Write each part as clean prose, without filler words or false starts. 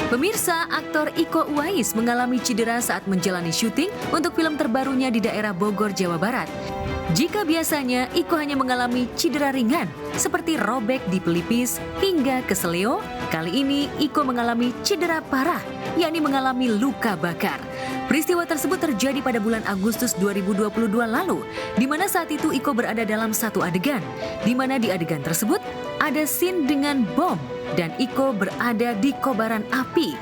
Pemirsa, aktor Iko Uwais mengalami cedera saat menjalani syuting untuk film terbarunya di daerah Bogor, Jawa Barat. Jika biasanya Iko hanya mengalami cedera ringan, seperti robek di pelipis hingga keseleo, kali ini Iko mengalami cedera parah, yakni mengalami luka bakar. Peristiwa tersebut terjadi pada bulan Agustus 2022 lalu, di mana saat itu Iko berada dalam satu adegan, di mana di adegan tersebut ada scene dengan bom dan Iko berada di kobaran api.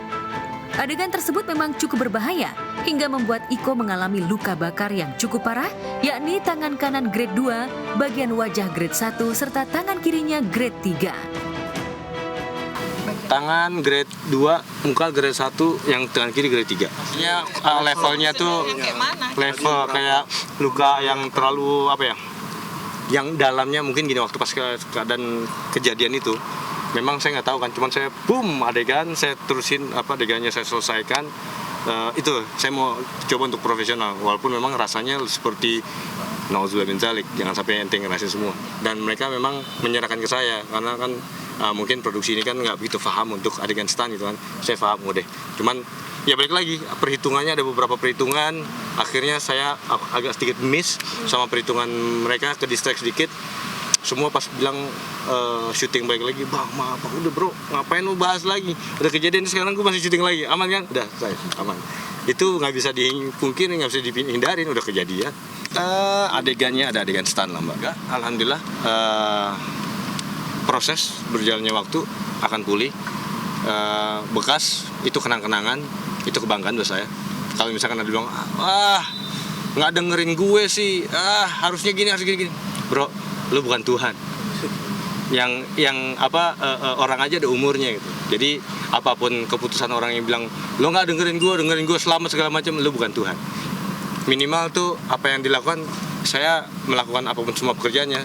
Adegan tersebut memang cukup berbahaya hingga membuat Iko mengalami luka bakar yang cukup parah, yakni tangan kanan grade 2, bagian wajah grade 1, serta tangan kirinya grade 3. Tangan grade 2, muka grade 1, yang tangan kiri grade 3. Maksudnya levelnya tuh level kayak luka yang terlalu yang dalamnya mungkin gini, waktu pas keadaan kejadian itu memang saya nggak tahu kan, cuman saya boom adegan, saya terusin adegannya saya selesaikan. Itu saya mau coba untuk profesional, walaupun memang rasanya seperti nauzubillah min dzalik, jangan sampai ente ngerasain semua. Dan mereka memang menyerahkan ke saya karena kan mungkin produksi ini kan nggak begitu paham untuk adegan stunt gitu kan. Saya paham deh, cuman ya balik lagi, perhitungannya ada beberapa perhitungan, akhirnya saya agak sedikit miss sama perhitungan mereka, ke distract sedikit. Semua pas bilang syuting balik lagi, bang maaf, udah bro, ngapain lu bahas lagi, udah kejadian sekarang gue masih syuting lagi, aman kan? Udah, saya aman. Itu nggak bisa dipungkiri, nggak bisa dihindarin, udah kejadian. Adegannya ada adegan stunt lah mbak. Alhamdulillah proses berjalannya waktu akan pulih. Bekas itu kenang-kenangan, itu kebanggaan buat saya. Kalau misalkan ada bilang, nggak dengerin gue sih, harusnya gini, bro, lu bukan Tuhan. Yang orang aja ada umurnya gitu. Jadi apapun keputusan orang yang bilang lu nggak dengerin gue selamat segala macam, lu bukan Tuhan. Minimal tuh apa yang dilakukan, saya melakukan apapun semua pekerjaannya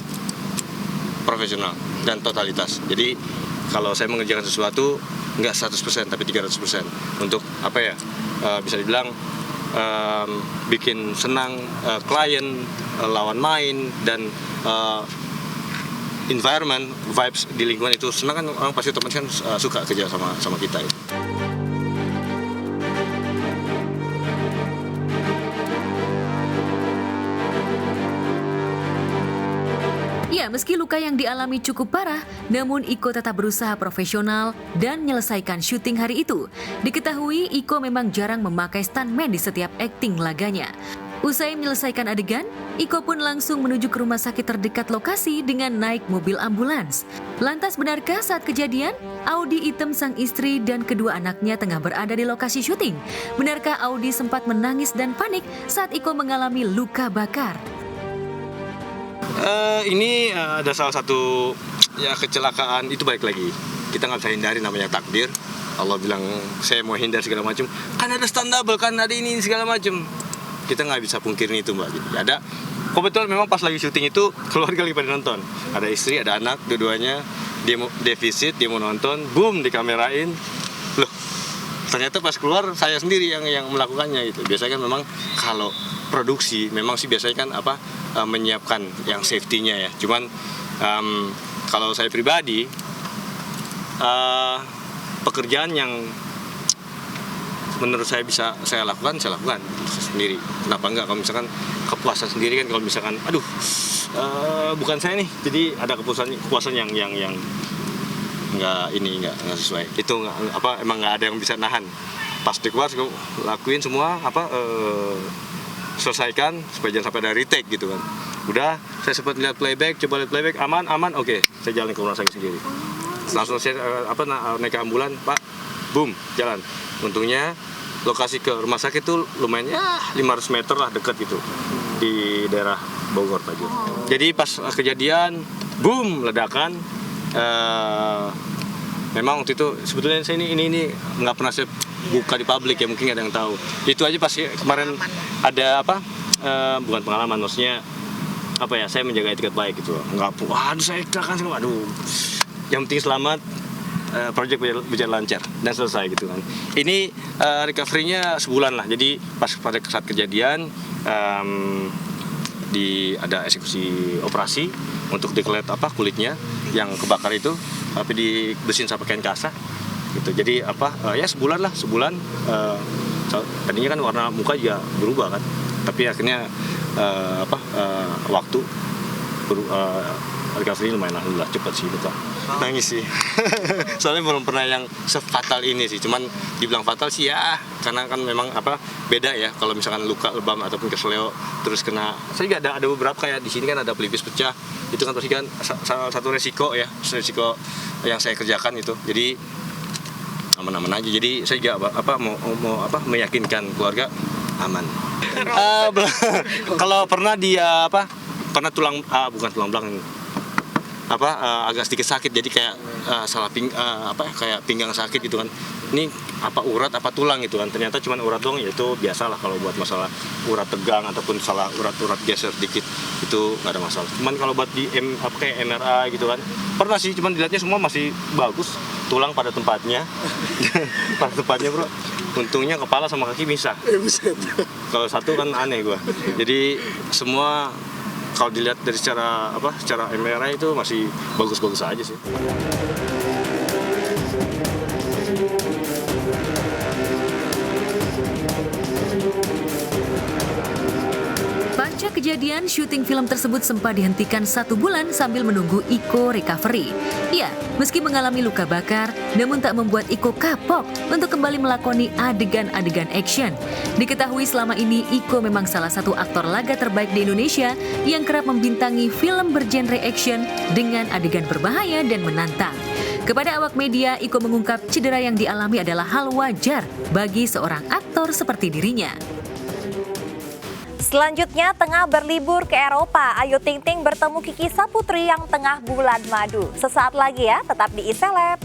profesional dan totalitas. Jadi kalau saya mengerjakan sesuatu nggak 100% tapi 300% untuk bisa dibilang bikin senang klien, lawan main, dan environment, vibes di lingkungan itu senang kan, orang pasti otomatis kan suka kerja sama kita itu. Ya, meski luka yang dialami cukup parah, namun Iko tetap berusaha profesional dan menyelesaikan syuting hari itu. Diketahui Iko memang jarang memakai stuntman di setiap akting laganya. Usai menyelesaikan adegan, Iko pun langsung menuju ke rumah sakit terdekat lokasi dengan naik mobil ambulans. Lantas benarkah saat kejadian, Audi hitam sang istri dan kedua anaknya tengah berada di lokasi syuting? Benarkah Audi sempat menangis dan panik saat Iko mengalami luka bakar? Ini ada salah satu kecelakaan, itu balik lagi. Kita nggak bisa hindari, namanya takdir. Allah bilang saya mau hindar segala macam, kan ada stand double, kan ada ini segala macam. Kita nggak bisa pungkirin itu mbak. Jadi ada kebetulan memang pas lagi syuting itu keluarga lagi pada nonton, ada istri ada anak, dua-duanya dia defisit, dia mau nonton, boom dikamerain, loh ternyata pas keluar saya sendiri yang melakukannya gitu. Biasanya kan memang kalau produksi memang sih biasanya kan menyiapkan yang safety-nya ya. Cuman kalau saya pribadi pekerjaan yang menurut saya bisa saya lakukan sendiri. Kenapa enggak? Kalau misalkan kepuasan sendiri kan, kalau misalkan bukan saya nih, jadi ada kepuasan yang nggak sesuai. Itu emang nggak ada yang bisa nahan. Pas di keluar lakuin semua selesaikan supaya jangan sampai ada retake gitu kan. Udah, saya sempat coba lihat playback aman, oke, saya jalan ke rumah sakit sendiri. Langsung saya naik ke ambulan, Pak, boom, jalan. Untungnya lokasi ke rumah sakit tuh lumayan 500 meter lah, dekat gitu di daerah Bogor Pak. Jadi pas kejadian boom ledakan, memang waktu itu sebetulnya saya ini nggak pernah saya buka di publik ya, mungkin ada yang tahu. Itu aja pas kemarin ada bukan pengalaman, maksudnya saya menjaga etiket baik gitu. Nggak saya kan yang penting selamat. Project berjalan lancar dan selesai gitu kan. Ini recovery-nya sebulan lah. Jadi pas pada saat kejadian ada eksekusi operasi untuk diklet kulitnya yang kebakar itu, tapi dibersihin sama kain kasa. gitu. Jadi ya sebulan tadinya kan warna muka juga berubah kan, tapi akhirnya waktu recovery lumayan alhamdulillah cepat sih luka. Nangis sih. Soalnya belum pernah yang sefatal ini sih. Cuman dibilang fatal sih ya, karena kan memang beda ya kalau misalkan luka lebam ataupun kesleo terus kena. Saya juga ada beberapa kayak di sini kan ada pelipis pecah. Itu kan pasti kan salah satu resiko yang saya kerjakan itu. Jadi aman-aman aja. Jadi saya juga mau meyakinkan keluarga aman. Kalau pernah dia pernah bukan tulang belakang, agak sedikit sakit, jadi kayak kayak pinggang sakit gitu kan. Ini urat tulang gitu kan, ternyata cuma urat doang, ya itu biasalah kalau buat masalah urat tegang ataupun salah urat geser dikit itu nggak ada masalah. Cuman kalau buat di kayak MRI gitu kan pernah sih, cuman dilihatnya semua masih bagus, tulang pada tempatnya. Pada tempatnya bro, untungnya kepala sama kaki bisa. Kalau satu kan aneh gua. Jadi semua kalau dilihat dari secara MRI itu masih bagus-bagus aja sih. Pasca kejadian, syuting film tersebut sempat dihentikan 1 bulan sambil menunggu Iko recovery. Ya, meski mengalami luka bakar, namun tak membuat Iko kapok untuk kembali melakoni adegan-adegan action. Diketahui selama ini Iko memang salah satu aktor laga terbaik di Indonesia yang kerap membintangi film bergenre action dengan adegan berbahaya dan menantang. Kepada awak media, Iko mengungkap cedera yang dialami adalah hal wajar bagi seorang aktor seperti dirinya. Selanjutnya, tengah berlibur ke Eropa, Ayu Ting Ting bertemu Kiki Saputri yang tengah bulan madu. Sesaat lagi ya, tetap di iSeleb.